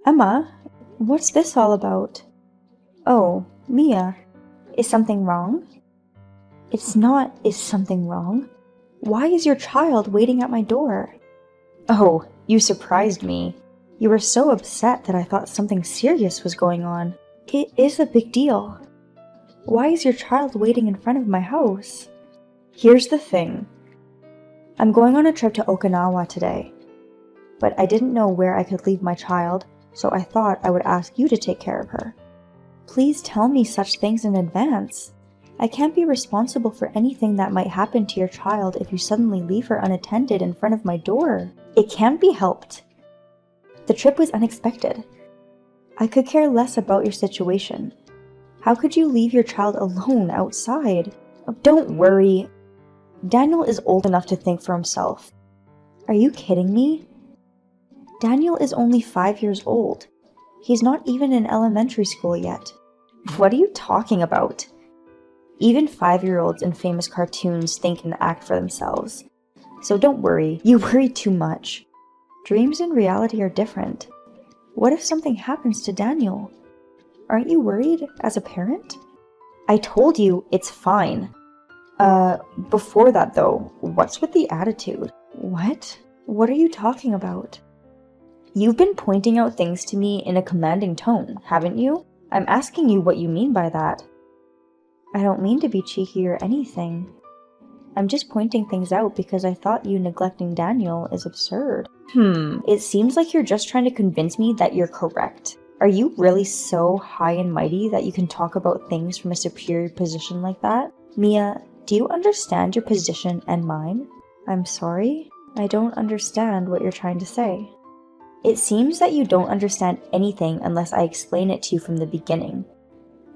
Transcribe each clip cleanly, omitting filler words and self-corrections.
Emma, what's this all about? Oh, Mia, is something wrong? It's not, is something wrong? Why is your child waiting at my door? Oh, you surprised me. You were so upset that I thought something serious was going on. It is a big deal. Why is your child waiting in front of my house? Here's the thing. I'm going on a trip to Okinawa today, but I didn't know where I could leave my child, so I thought I would ask you to take care of her. Please tell me such things in advance. I can't be responsible for anything that might happen to your child if you suddenly leave her unattended in front of my door. It can't be helped. The trip was unexpected. I could care less about your situation. How could you leave your child alone outside? Oh, don't worry. Daniel is old enough to think for himself. Are you kidding me? Daniel is only 5 years old. He's not even in elementary school yet. What are you talking about? Even 5-year-olds in famous cartoons think and act for themselves. So don't worry, you worry too much. Dreams and reality are different. What if something happens to Daniel? Aren't you worried as a parent? I told you it's fine. Before that though, what's with the attitude? What? What are you talking about? You've been pointing out things to me in a commanding tone, haven't you? I'm asking you what you mean by that. I don't mean to be cheeky or anything. I'm just pointing things out because I thought you neglecting Daniel is absurd. It seems like you're just trying to convince me that you're correct. Are you really so high and mighty that you can talk about things from a superior position like that? Mia, do you understand your position and mine? I'm sorry? I don't understand what you're trying to say. It seems that you don't understand anything unless I explain it to you from the beginning.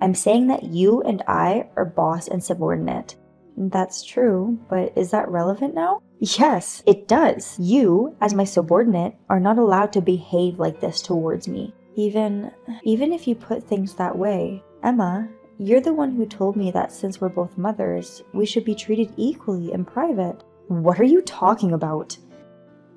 I'm saying that you and I are boss and subordinate. That's true, but is that relevant now? Yes, it does. You, as my subordinate, are not allowed to behave like this towards me. Even if you put things that way. Emma, you're the one who told me that since we're both mothers, we should be treated equally in private. What are you talking about?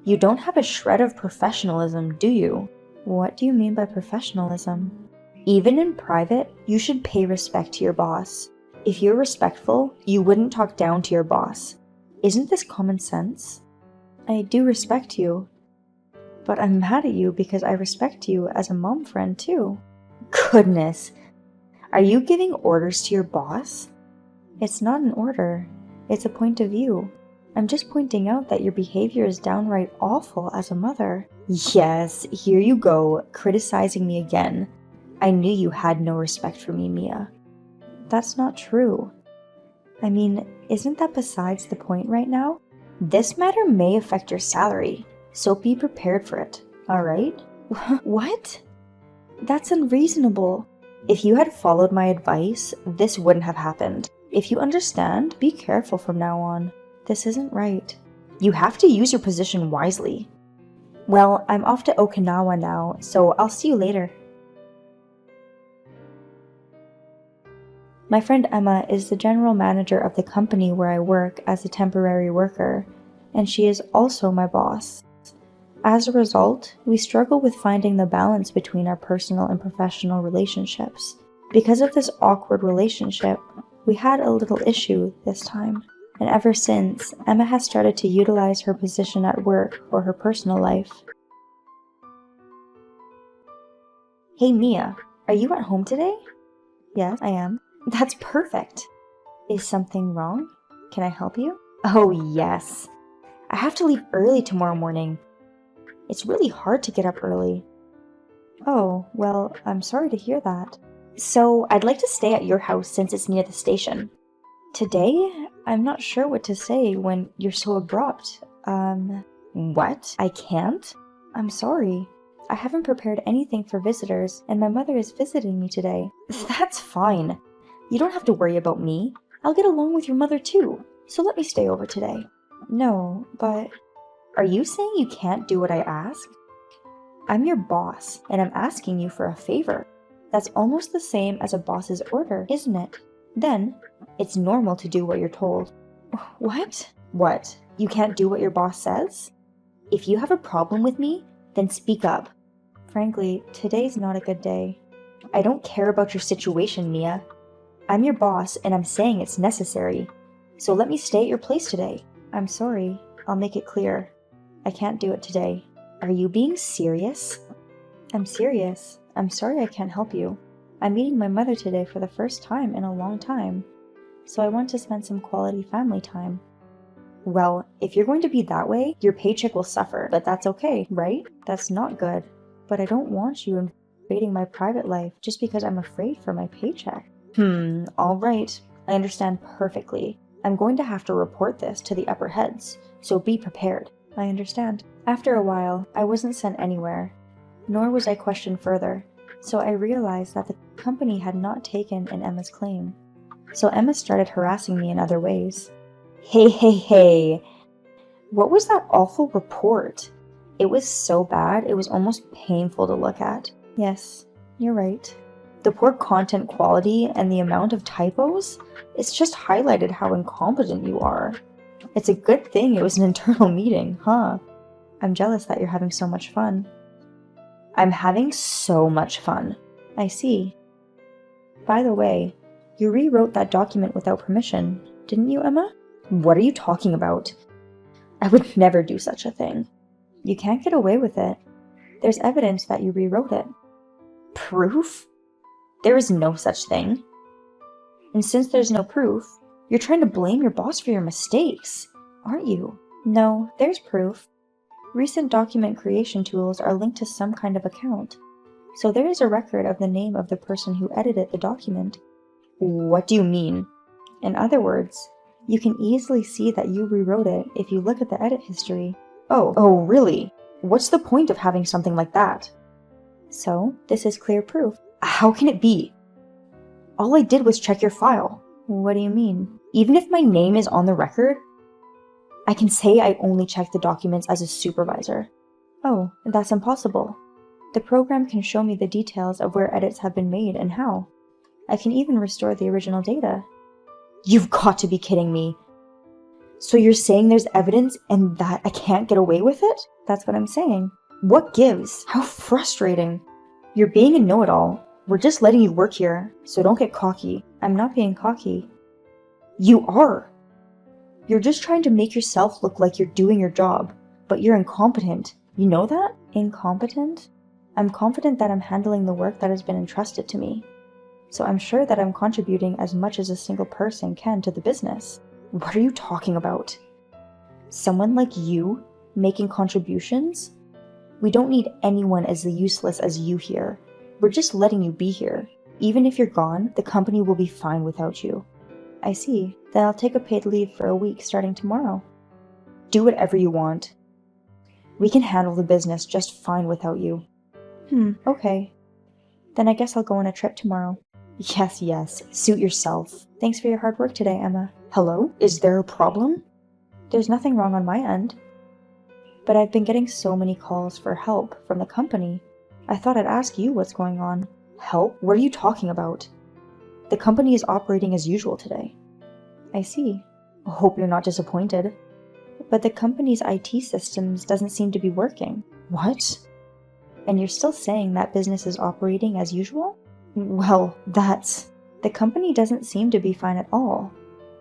You don't have a shred of professionalism, do you? What do you mean by professionalism? Even in private, you should pay respect to your boss. If you're respectful, you wouldn't talk down to your boss. Isn't this common sense? I do respect you, but I'm mad at you because I respect you as a mom friend too. Goodness, are you giving orders to your boss? It's not an order, it's a point of view. I'm just pointing out that your behavior is downright awful as a mother. Yes, here you go, criticizing me again. I knew you had no respect for me, Mia. That's not true. I mean, isn't that besides the point right now? This matter may affect your salary, so be prepared for it, alright? What? That's unreasonable. If you had followed my advice, this wouldn't have happened. If you understand, be careful from now on. This isn't right. You have to use your position wisely. Well, I'm off to Okinawa now, so I'll see you later. My friend Emma is the general manager of the company where I work as a temporary worker, and she is also my boss. As a result, we struggle with finding the balance between our personal and professional relationships. Because of this awkward relationship, we had a little issue this time, and ever since, Emma has started to utilize her position at work for her personal life. Hey Mia, are you at home today? Yes, I am. That's perfect. Is something wrong? Can I help you? Oh yes. I have to leave early tomorrow morning. It's really hard to get up early. Oh, well, I'm sorry to hear that. So, I'd like to stay at your house since it's near the station. Today? I'm not sure what to say when you're so abrupt. What? I can't? I'm sorry. I haven't prepared anything for visitors, and my mother is visiting me today. That's fine. You don't have to worry about me. I'll get along with your mother too, so let me stay over today. No, but... Are you saying you can't do what I ask? I'm your boss, and I'm asking you for a favor. That's almost the same as a boss's order, isn't it? Then, it's normal to do what you're told. What? What? You can't do what your boss says? If you have a problem with me, then speak up. Frankly, today's not a good day. I don't care about your situation, Mia. I'm your boss and I'm saying it's necessary. So let me stay at your place today. I'm sorry. I'll make it clear. I can't do it today. Are you being serious? I'm serious. I'm sorry I can't help you. I'm meeting my mother today for the first time in a long time. So I want to spend some quality family time. Well, if you're going to be that way, your paycheck will suffer, but that's okay, right? That's not good. But I don't want you invading my private life just because I'm afraid for my paycheck. All right. I understand perfectly. I'm going to have to report this to the upper heads, so be prepared. I understand. After a while, I wasn't sent anywhere, nor was I questioned further, so I realized that the company had not taken in Emma's claim. So Emma started harassing me in other ways. Hey. What was that awful report? It was so bad, it was almost painful to look at. Yes, you're right. The poor content quality and the amount of typos, it's just highlighted how incompetent you are. It's a good thing it was an internal meeting, huh? I'm jealous that you're having so much fun. I'm having so much fun. I see. By the way, you rewrote that document without permission, didn't you, Emma? What are you talking about? I would never do such a thing. You can't get away with it. There's evidence that you rewrote it. Proof? There is no such thing. And since there's no proof, you're trying to blame your boss for your mistakes, aren't you? No, there's proof. Recent document creation tools are linked to some kind of account. So there is a record of the name of the person who edited the document. What do you mean? In other words, you can easily see that you rewrote it if you look at the edit history. Oh, really? What's the point of having something like that? So, this is clear proof. How can it be? All I did was check your file. What do you mean? Even if my name is on the record, I can say I only checked the documents as a supervisor. Oh, that's impossible. The program can show me the details of where edits have been made and how. I can even restore the original data. You've got to be kidding me. So you're saying there's evidence and that I can't get away with it? That's what I'm saying. What gives? How frustrating. You're being a know-it-all. We're just letting you work here, so don't get cocky. I'm not being cocky. You are. You're just trying to make yourself look like you're doing your job, but you're incompetent. You know that? Incompetent? I'm confident that I'm handling the work that has been entrusted to me. So I'm sure that I'm contributing as much as a single person can to the business. What are you talking about? Someone like you making contributions? We don't need anyone as useless as you here. We're just letting you be here. Even if you're gone, the company will be fine without you. I see. Then I'll take a paid leave for a week starting tomorrow. Do whatever you want. We can handle the business just fine without you. Okay. Then I guess I'll go on a trip tomorrow. Yes. Suit yourself. Thanks for your hard work today, Emma. Hello? Is there a problem? There's nothing wrong on my end. But I've been getting so many calls for help from the company. I thought I'd ask you what's going on. Help? What are you talking about? The company is operating as usual today. I see. Hope you're not disappointed. But the company's IT systems doesn't seem to be working. What? And you're still saying that business is operating as usual? Well, the company doesn't seem to be fine at all.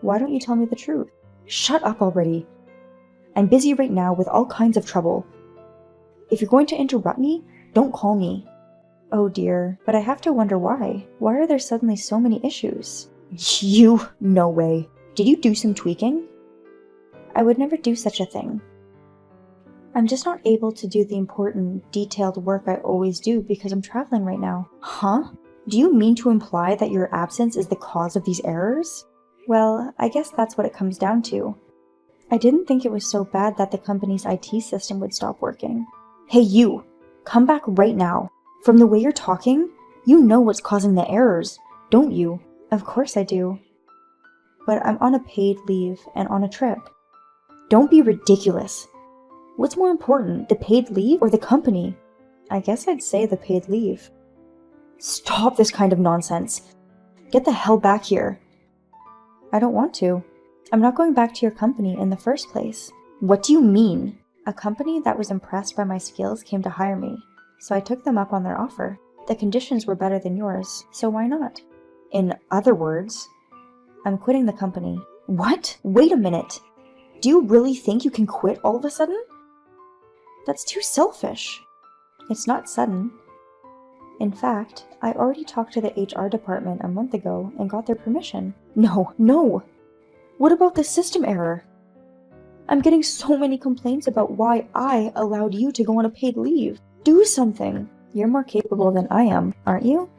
Why don't you tell me the truth? Shut up already. I'm busy right now with all kinds of trouble. If you're going to interrupt me, don't call me. Oh dear, but I have to wonder why. Why are there suddenly so many issues? No way. Did you do some tweaking? I would never do such a thing. I'm just not able to do the important, detailed work I always do because I'm traveling right now. Huh? Do you mean to imply that your absence is the cause of these errors? Well, I guess that's what it comes down to. I didn't think it was so bad that the company's IT system would stop working. Hey you! Come back right now. From the way you're talking, you know what's causing the errors, don't you? Of course I do. But I'm on a paid leave and on a trip. Don't be ridiculous. What's more important, the paid leave or the company? I guess I'd say the paid leave. Stop this kind of nonsense. Get the hell back here. I don't want to. I'm not going back to your company in the first place. What do you mean? A company that was impressed by my skills came to hire me. so I took them up on their offer. The conditions were better than yours, so why not? In other words, I'm quitting the company. What? Wait a minute. Do you really think you can quit all of a sudden? That's too selfish. It's not sudden. In fact, I already talked to the HR department a month ago and got their permission. No. What about the system error? I'm getting so many complaints about why I allowed you to go on a paid leave. Do something. You're more capable than I am, aren't you?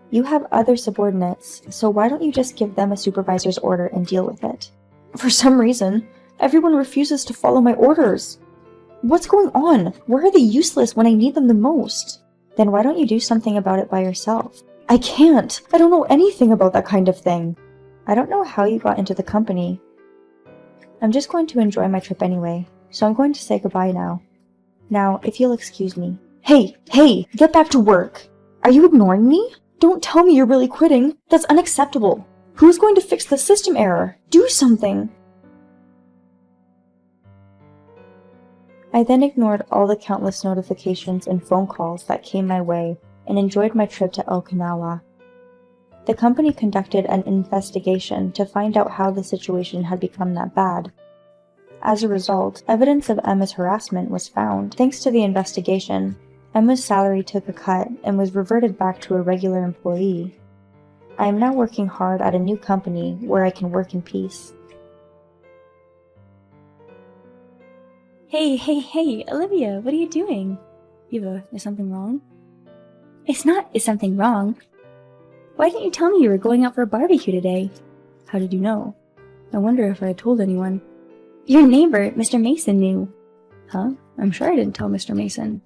You have other subordinates, so why don't you just give them a supervisor's order and deal with it? For some reason, everyone refuses to follow my orders. What's going on? Why are they useless when I need them the most? Then why don't you do something about it by yourself? I can't. I don't know anything about that kind of thing. I don't know how you got into the company. I'm just going to enjoy my trip anyway, so I'm going to say goodbye now. Now, if you'll excuse me. Hey, get back to work. Are you ignoring me? Don't tell me you're really quitting. That's unacceptable. Who's going to fix the system error? Do something. I then ignored all the countless notifications and phone calls that came my way and enjoyed my trip to Okinawa. The company conducted an investigation to find out how the situation had become that bad. As a result, evidence of Emma's harassment was found. Thanks to the investigation, Emma's salary took a cut and was reverted back to a regular employee. I am now working hard at a new company where I can work in peace. Hey, Olivia, what are you doing? Eva, is something wrong? It's not, is something wrong? Why didn't you tell me you were going out for a barbecue today? How did you know? I wonder if I had told anyone. Your neighbor, Mr. Mason, knew. Huh? I'm sure I didn't tell Mr. Mason.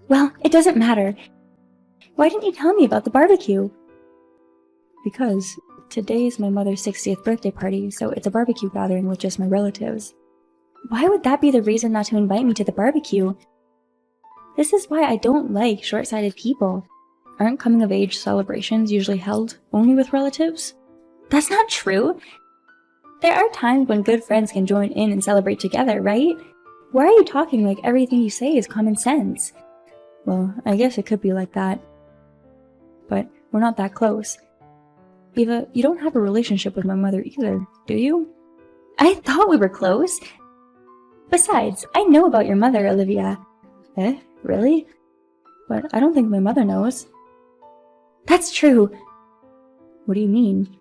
Well, it doesn't matter. Why didn't you tell me about the barbecue? Because today is my mother's 60th birthday party, so it's a barbecue gathering with just my relatives. Why would that be the reason not to invite me to the barbecue? This is why I don't like short-sighted people. Aren't coming-of-age celebrations usually held only with relatives? That's not true. There are times when good friends can join in and celebrate together, right? Why are you talking like everything you say is common sense? Well, I guess it could be like that. But we're not that close. Eva, you don't have a relationship with my mother either, do you? I thought we were close. Besides, I know about your mother, Olivia. Eh? Really? But I don't think my mother knows. That's true. What do you mean?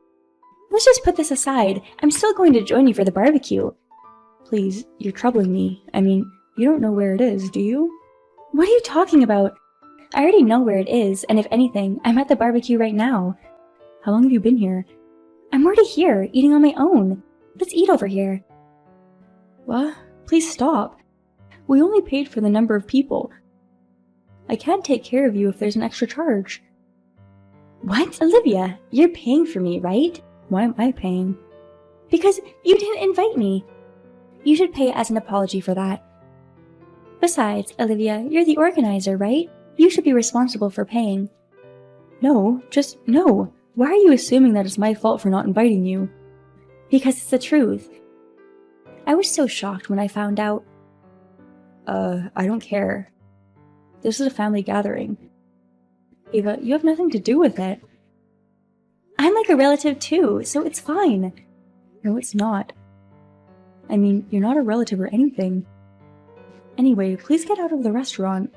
Let's just put this aside. I'm still going to join you for the barbecue. Please, you're troubling me. I mean, you don't know where it is, do you? What are you talking about? I already know where it is, and if anything, I'm at the barbecue right now. How long have you been here? I'm already here, eating on my own. Let's eat over here. What? Please stop. We only paid for the number of people. I can't take care of you if there's an extra charge. What? Olivia, you're paying for me, right? Why am I paying? Because you didn't invite me. You should pay as an apology for that. Besides, Olivia, you're the organizer, right? You should be responsible for paying. No, just no. Why are you assuming that it's my fault for not inviting you? Because it's the truth. I was so shocked when I found out. I don't care. This is a family gathering. Eva, you have nothing to do with it. I'm like a relative too, so it's fine. No, it's not. I mean, you're not a relative or anything. Anyway, please get out of the restaurant.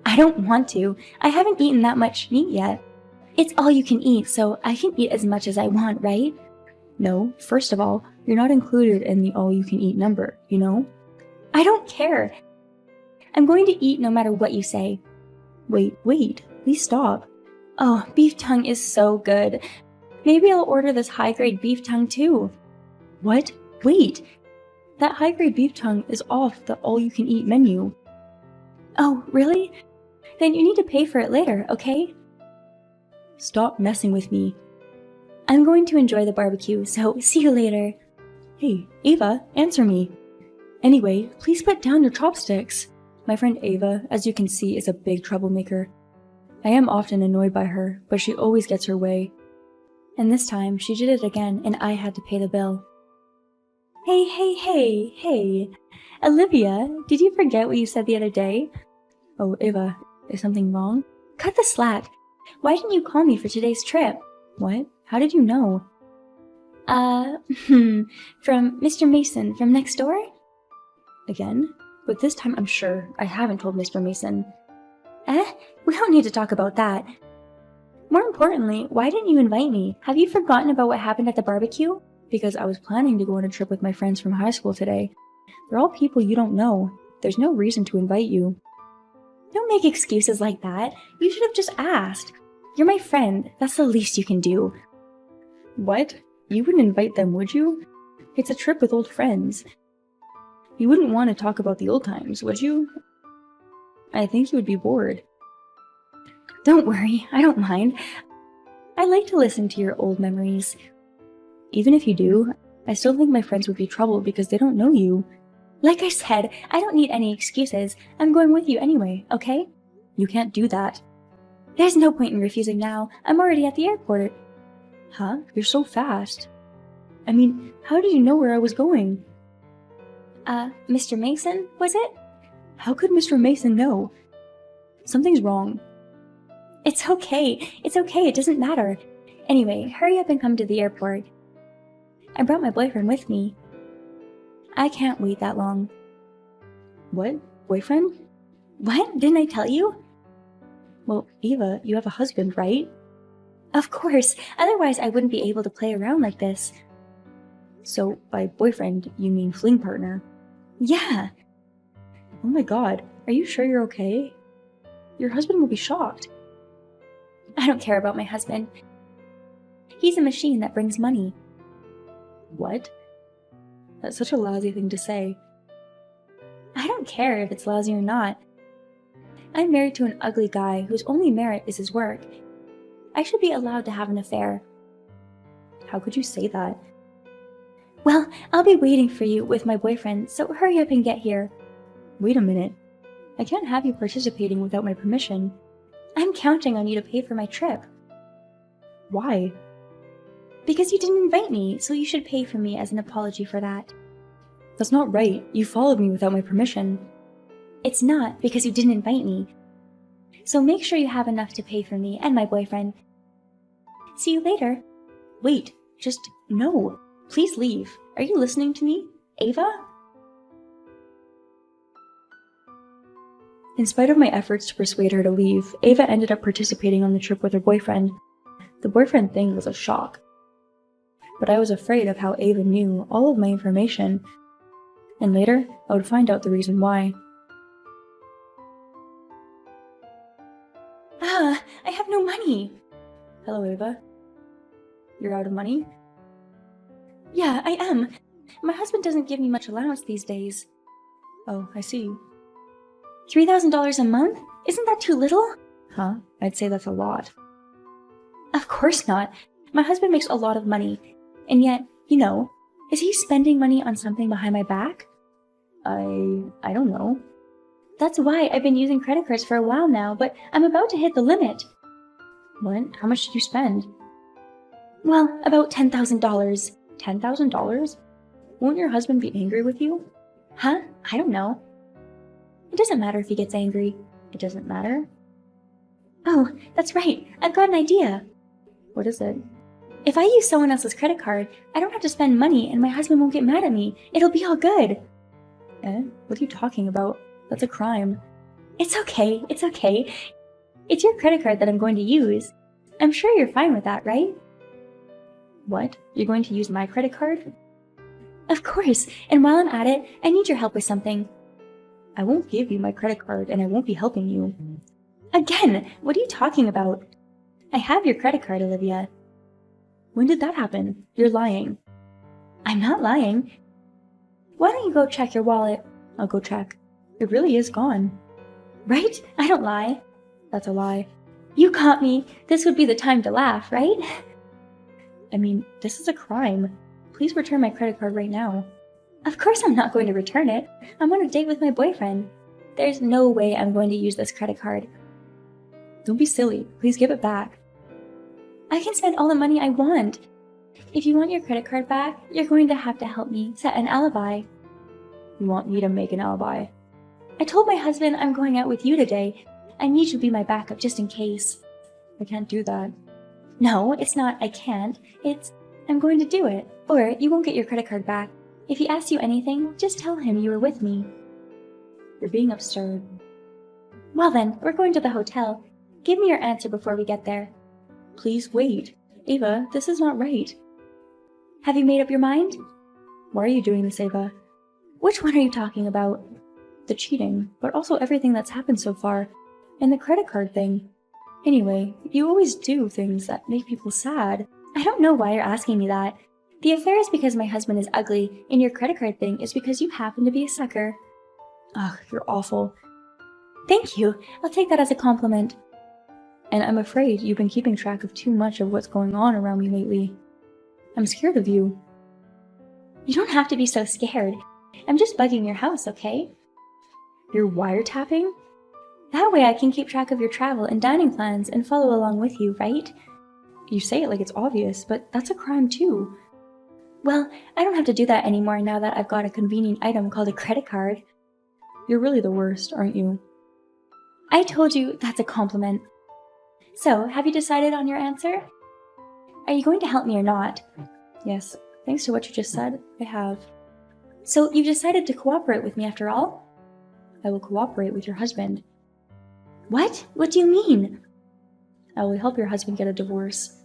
I don't want to. I haven't eaten that much meat yet. It's all you can eat, so I can eat as much as I want, right? No, first of all, you're not included in the all-you-can-eat number, you know? I don't care. I'm going to eat no matter what you say. Wait, please stop. Oh, beef tongue is so good. Maybe I'll order this high-grade beef tongue too. What? Wait! That high-grade beef tongue is off the all-you-can-eat menu. Oh, really? Then you need to pay for it later, okay? Stop messing with me. I'm going to enjoy the barbecue, so see you later. Hey, Ava, answer me. Anyway, please put down your chopsticks. My friend Ava, as you can see, is a big troublemaker. I am often annoyed by her, but she always gets her way. And this time, she did it again, and I had to pay the bill. Hey. Olivia, did you forget what you said the other day? Oh, Ava, is something wrong? Cut the slack. Why didn't you call me for today's trip? What? How did you know? From Mr. Mason from next door? Again? But this time I'm sure I haven't told Mr. Mason. We don't need to talk about that. More importantly, why didn't you invite me? Have you forgotten about what happened at the barbecue? Because I was planning to go on a trip with my friends from high school today. They're all people you don't know. There's no reason to invite you. Don't make excuses like that. You should have just asked. You're my friend. That's the least you can do. What? You wouldn't invite them, would you? It's a trip with old friends. You wouldn't want to talk about the old times, would you? I think you would be bored. Don't worry, I don't mind. I like to listen to your old memories. Even if you do, I still think my friends would be troubled because they don't know you. Like I said, I don't need any excuses. I'm going with you anyway, okay? You can't do that. There's no point in refusing now. I'm already at the airport. Huh? You're so fast. I mean, how did you know where I was going? Mr. Mason, was it? How could Mr. Mason know? Something's wrong. It's okay. It's okay. It doesn't matter. Anyway, hurry up and come to the airport. I brought my boyfriend with me. I can't wait that long. What? Boyfriend? What? Didn't I tell you? Well, Eva, you have a husband, right? Of course. Otherwise, I wouldn't be able to play around like this. So, by boyfriend, you mean fling partner? Yeah. Oh my god. Are you sure you're okay? Your husband will be shocked. I don't care about my husband. He's a machine that brings money. What? That's such a lousy thing to say. I don't care if it's lousy or not. I'm married to an ugly guy whose only merit is his work. I should be allowed to have an affair. How could you say that? Well, I'll be waiting for you with my boyfriend, so hurry up and get here. Wait a minute. I can't have you participating without my permission. I'm counting on you to pay for my trip. Why? Because you didn't invite me, so you should pay for me as an apology for that. That's not right. You followed me without my permission. It's not, because you didn't invite me. So make sure you have enough to pay for me and my boyfriend. See you later. Wait, just no. Please leave. Are you listening to me, Ava? In spite of my efforts to persuade her to leave, Ava ended up participating on the trip with her boyfriend. The boyfriend thing was a shock. But I was afraid of how Ava knew all of my information, and later I would find out the reason why. I have no money! Hello, Ava. You're out of money? Yeah, I am. My husband doesn't give me much allowance these days. Oh, I see. $3,000 a month? Isn't that too little? Huh? I'd say that's a lot. Of course not. My husband makes a lot of money. And yet, is he spending money on something behind my back? I don't know. That's why I've been using credit cards for a while now, but I'm about to hit the limit. What? How much did you spend? Well, about $10,000. $10,000? Won't your husband be angry with you? Huh? I don't know. It doesn't matter if he gets angry. It doesn't matter? Oh, that's right. I've got an idea. What is it? If I use someone else's credit card, I don't have to spend money and my husband won't get mad at me. It'll be all good. What are you talking about? That's a crime. It's okay. It's okay. It's your credit card that I'm going to use. I'm sure you're fine with that, right? What? You're going to use my credit card? Of course. And while I'm at it, I need your help with something. I won't give you my credit card and I won't be helping you. Again, what are you talking about? I have your credit card, Olivia. When did that happen? You're lying. I'm not lying. Why don't you go check your wallet? I'll go check. It really is gone. Right? I don't lie. That's a lie. You caught me. This would be the time to laugh, right? I mean, this is a crime. Please return my credit card right now. Of course I'm not going to return it. I'm on a date with my boyfriend. There's no way I'm going to use this credit card. Don't be silly. Please give it back. I can spend all the money I want. If you want your credit card back, you're going to have to help me set an alibi. You want me to make an alibi? I told my husband I'm going out with you today. I need you to be my backup just in case. I can't do that. No, it's not I can't. It's I'm going to do it. Or you won't get your credit card back. If he asks you anything, just tell him you were with me. You're being absurd. Well then, we're going to the hotel. Give me your answer before we get there. Please wait. Ava, this is not right. Have you made up your mind? Why are you doing this, Ava? Which one are you talking about? The cheating, but also everything that's happened so far. And the credit card thing. Anyway, you always do things that make people sad. I don't know why you're asking me that. The affair is because my husband is ugly, and your credit card thing is because you happen to be a sucker. Ugh, you're awful. Thank you. I'll take that as a compliment. And I'm afraid you've been keeping track of too much of what's going on around me lately. I'm scared of you. You don't have to be so scared. I'm just bugging your house, okay? You're wiretapping? That way I can keep track of your travel and dining plans and follow along with you, right? You say it like it's obvious, but that's a crime too. Well, I don't have to do that anymore now that I've got a convenient item called a credit card. You're really the worst, aren't you? I told you that's a compliment. So, have you decided on your answer? Are you going to help me or not? Yes, thanks to what you just said, I have. So, you've decided to cooperate with me after all? I will cooperate with your husband. What? What do you mean? I will help your husband get a divorce.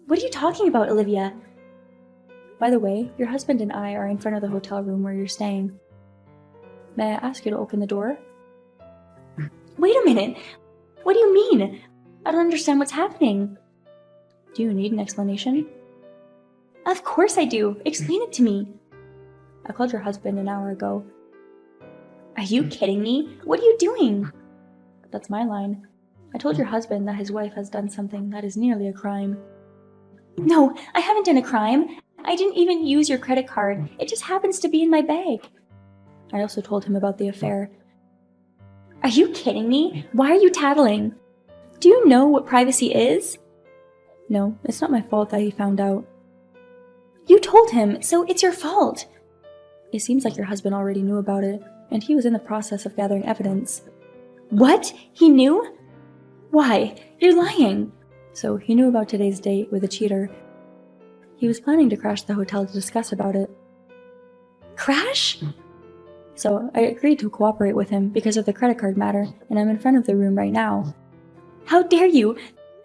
What are you talking about, Olivia? By the way, your husband and I are in front of the hotel room where you're staying. May I ask you to open the door? Wait a minute! What do you mean? I don't understand what's happening. Do you need an explanation? Of course I do. Explain it to me. I called your husband an hour ago. Are you kidding me? What are you doing? That's my line. I told your husband that his wife has done something that is nearly a crime. No, I haven't done a crime. I didn't even use your credit card. It just happens to be in my bag. I also told him about the affair. Are you kidding me? Why are you tattling? Do you know what privacy is? No, it's not my fault that he found out. You told him, so it's your fault. It seems like your husband already knew about it, and he was in the process of gathering evidence. What? He knew? Why? You're lying. So he knew about today's date with a cheater. He was planning to crash the hotel to discuss about it. Crash? So I agreed to cooperate with him because of the credit card matter, and I'm in front of the room right now. How dare you?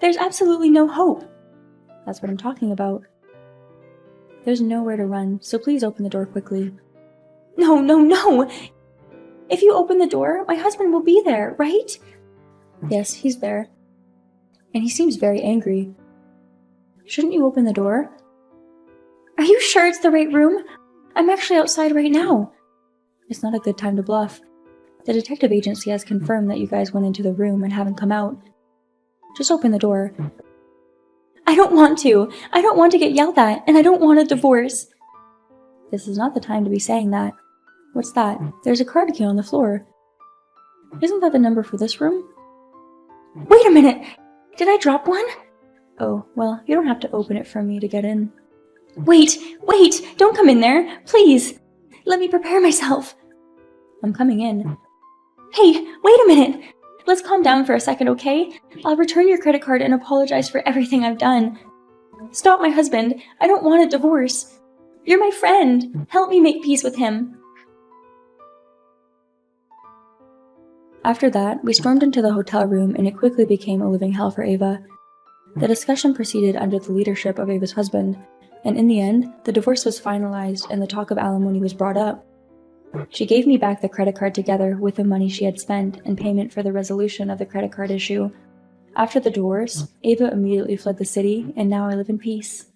There's absolutely no hope. That's what I'm talking about. There's nowhere to run, so please open the door quickly. No, no, no! If you open the door, my husband will be there, right? Yes, he's there. And he seems very angry. Shouldn't you open the door? Are you sure it's the right room? I'm actually outside right now. It's not a good time to bluff. The detective agency has confirmed that you guys went into the room and haven't come out. Just open the door. I don't want to. I don't want to get yelled at, and I don't want a divorce. This is not the time to be saying that. What's that? There's a card key on the floor. Isn't that the number for this room? Wait a minute! Did I drop one? Oh, well, you don't have to open it for me to get in. Wait! Don't come in there! Please! Let me prepare myself. I'm coming in. Hey, wait a minute! Let's calm down for a second, okay? I'll return your credit card and apologize for everything I've done. Stop my husband. I don't want a divorce. You're my friend. Help me make peace with him. After that, we stormed into the hotel room and it quickly became a living hell for Ava. The discussion proceeded under the leadership of Ava's husband, and in the end, the divorce was finalized and the talk of alimony was brought up. She gave me back the credit card together with the money she had spent and payment for the resolution of the credit card issue. After the divorce, Ava immediately fled the city, and now I live in peace.